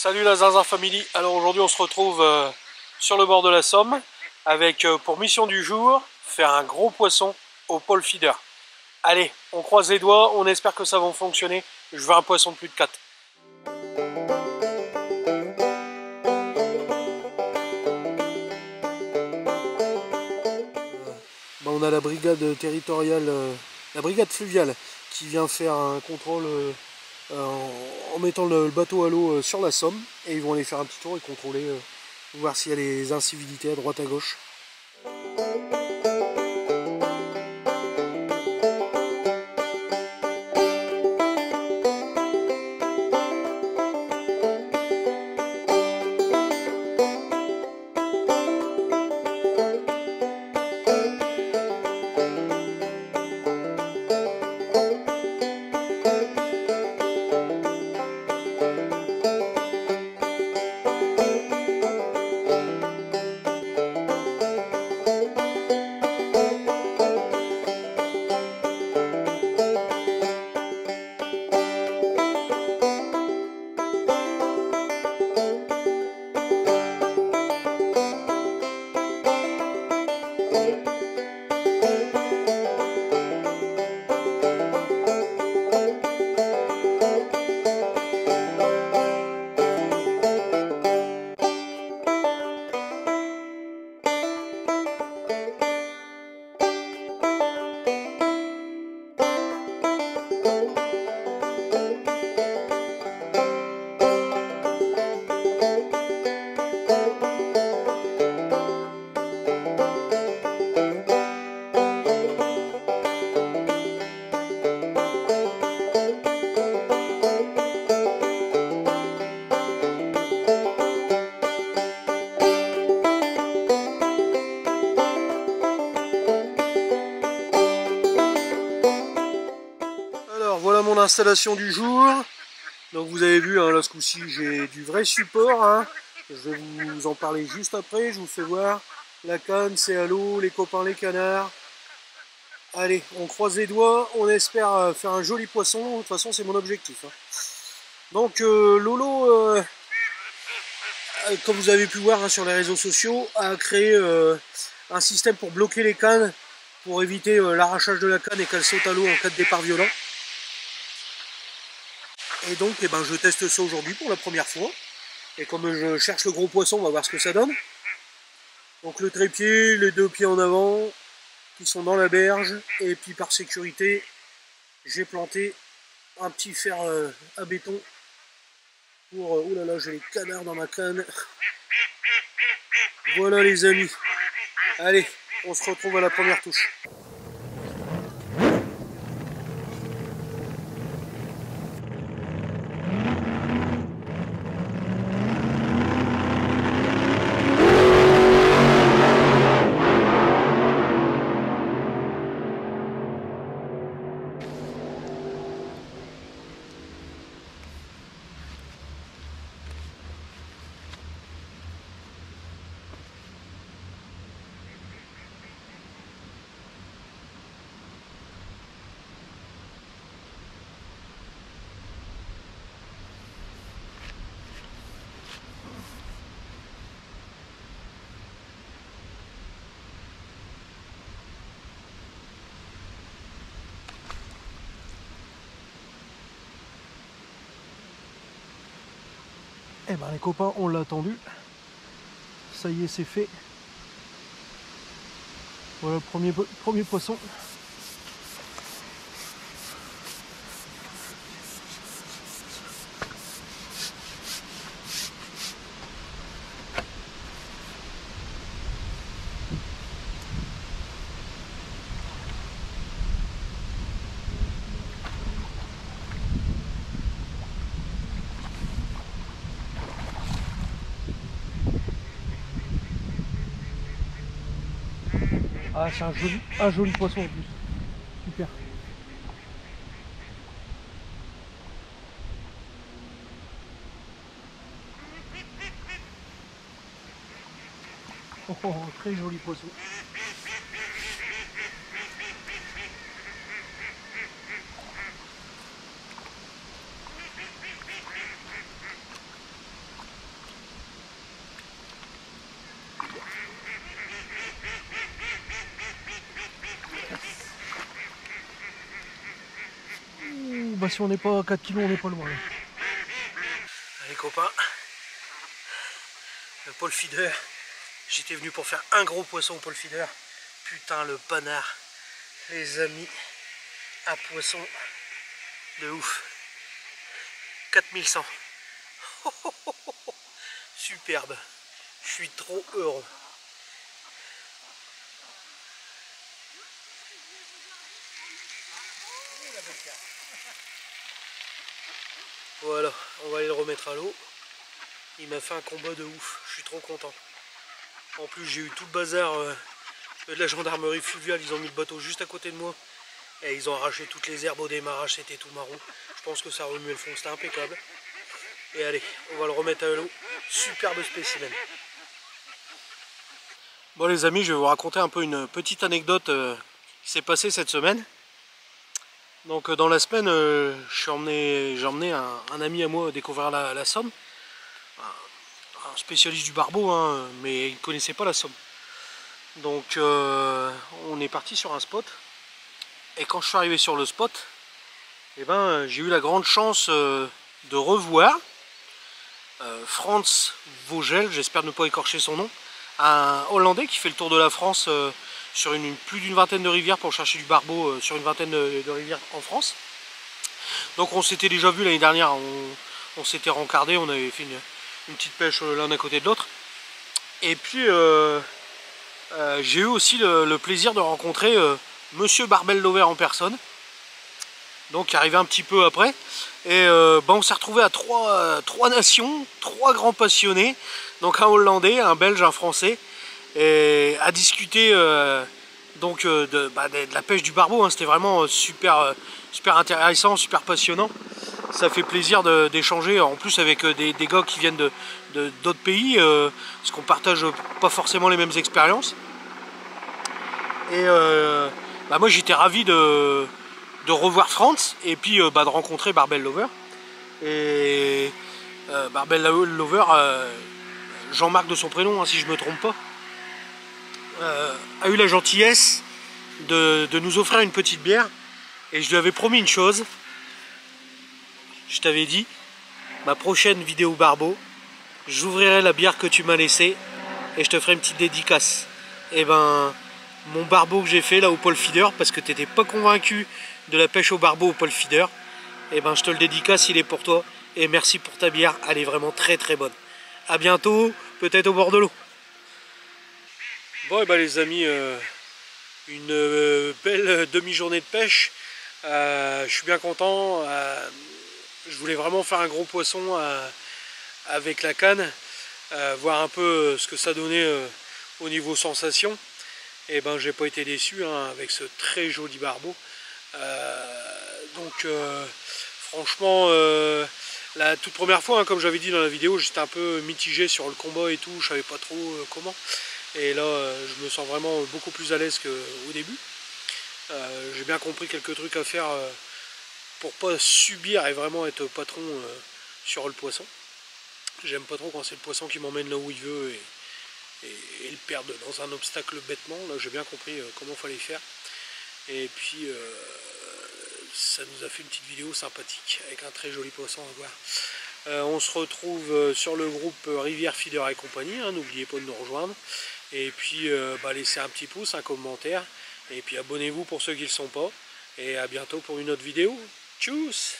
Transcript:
Salut la Zinzin Family. Alors aujourd'hui on se retrouve sur le bord de la Somme avec pour mission du jour faire un gros poisson au pole feeder. Allez, on croise les doigts, on espère que ça va fonctionner. Je veux un poisson de plus de 4. On a la brigade territoriale, la brigade fluviale qui vient faire un contrôle en mettant le bateau à l'eau sur la Somme, et ils vont aller faire un petit tour et contrôler, voir s'il y a des incivilités à droite à gauche. Voilà mon installation du jour. Donc vous avez vu, hein, là ce coup-ci j'ai du vrai support, hein. Je vais vous en parler juste après. Je vous fais voir la canne, c'est à l'eau, les copains, les canards. Allez, on croise les doigts, on espère faire un joli poisson. De toute façon c'est mon objectif, hein. Donc Lolo, comme vous avez pu voir, hein, sur les réseaux sociaux, a créé un système pour bloquer les cannes, pour éviter l'arrachage de la canne et qu'elle saute à l'eau en cas de départ violent. Et donc je teste ça aujourd'hui pour la première fois. Et comme je cherche le gros poisson, on va voir ce que ça donne. Donc le trépied, les deux pieds en avant, qui sont dans la berge. Et puis par sécurité, j'ai planté un petit fer à béton. Pour... oh là là, j'ai les canards dans ma canne. Voilà les amis. Allez, on se retrouve à la première touche. Eh ben les copains, on l'a attendu. Ça y est, c'est fait. Voilà le premier poisson. Ah, c'est un joli poisson en plus. Super. Oh, très joli poisson. bah si on n'est pas à 4 kilos, on n'est pas loin. Là. Allez copains, le pole feeder. J'étais venu pour faire un gros poisson au pole feeder. Putain le panard, les amis, un poisson de ouf. 4100. Superbe. Je suis trop heureux. Voilà, on va aller le remettre à l'eau. Il m'a fait un combat de ouf, je suis trop content. En plus j'ai eu tout le bazar de la gendarmerie fluviale, ils ont mis le bateau juste à côté de moi. Et ils ont arraché toutes les herbes au démarrage, c'était tout marron. Je pense que ça remuait le fond, c'était impeccable. Et allez, on va le remettre à l'eau. Superbe spécimen. Bon les amis, je vais vous raconter un peu une petite anecdote qui s'est passée cette semaine. Donc dans la semaine, j'ai emmené un ami à moi découvrir la Somme. Un spécialiste du barbeau, hein, mais il ne connaissait pas la Somme. Donc on est parti sur un spot. Et quand je suis arrivé sur le spot, eh ben, j'ai eu la grande chance de revoir Frans Vogel, j'espère ne pas écorcher son nom, un Hollandais qui fait le tour de la France sur plus d'une vingtaine de rivières pour chercher du barbeau sur une vingtaine de rivières en France. Donc on s'était déjà vu l'année dernière, on s'était rencardé, on avait fait une petite pêche l'un à côté de l'autre. Et puis j'ai eu aussi le plaisir de rencontrer Monsieur Barbel Lover en personne. Donc qui arrivait un petit peu après. Et on s'est retrouvé à trois nations, trois grands passionnés. Donc un Hollandais, un Belge, un Français. Et à discuter de la pêche du barbeau. Hein. C'était vraiment super intéressant, super passionnant. Ça fait plaisir d'échanger en plus avec des gars qui viennent d'autres pays. Parce qu'on partage pas forcément les mêmes expériences. Et moi j'étais ravi de revoir Frans et puis de rencontrer Barbel Lover. Et Barbel Lover, Jean-Marc de son prénom, hein, si je ne me trompe pas, a eu la gentillesse de nous offrir une petite bière. Et je lui avais promis une chose. Je t'avais dit, ma prochaine vidéo barbeau, j'ouvrirai la bière que tu m'as laissée et je te ferai une petite dédicace. Et ben, mon barbeau que j'ai fait là au pole feeder, parce que tu n'étais pas convaincu de la pêche au barbeau au pole feeder, et ben je te le dédicace, il est pour toi. Et merci pour ta bière, elle est vraiment très très bonne. A bientôt, peut-être au bord de l'eau. Bon et ben les amis, une belle demi-journée de pêche. Je suis bien content. Je voulais vraiment faire un gros poisson avec la canne, voir un peu ce que ça donnait au niveau sensation. Et ben j'ai pas été déçu hein, avec ce très joli barbeau. Franchement, la toute première fois, hein, comme j'avais dit dans la vidéo, j'étais un peu mitigé sur le combat et tout, je savais pas trop comment. Et là, je me sens vraiment beaucoup plus à l'aise qu'au début. J'ai bien compris quelques trucs à faire pour pas subir et vraiment être patron sur le poisson. J'aime pas trop quand c'est le poisson qui m'emmène là où il veut et le perdre dans un obstacle bêtement. Là j'ai bien compris comment il fallait faire. Et puis ça nous a fait une petite vidéo sympathique avec un très joli poisson à voir. On se retrouve sur le groupe Rivière Feeder et compagnie, hein, n'oubliez pas de nous rejoindre. Et puis laissez un petit pouce, un commentaire. Et puis abonnez-vous pour ceux qui ne le sont pas. Et à bientôt pour une autre vidéo. Tchuss!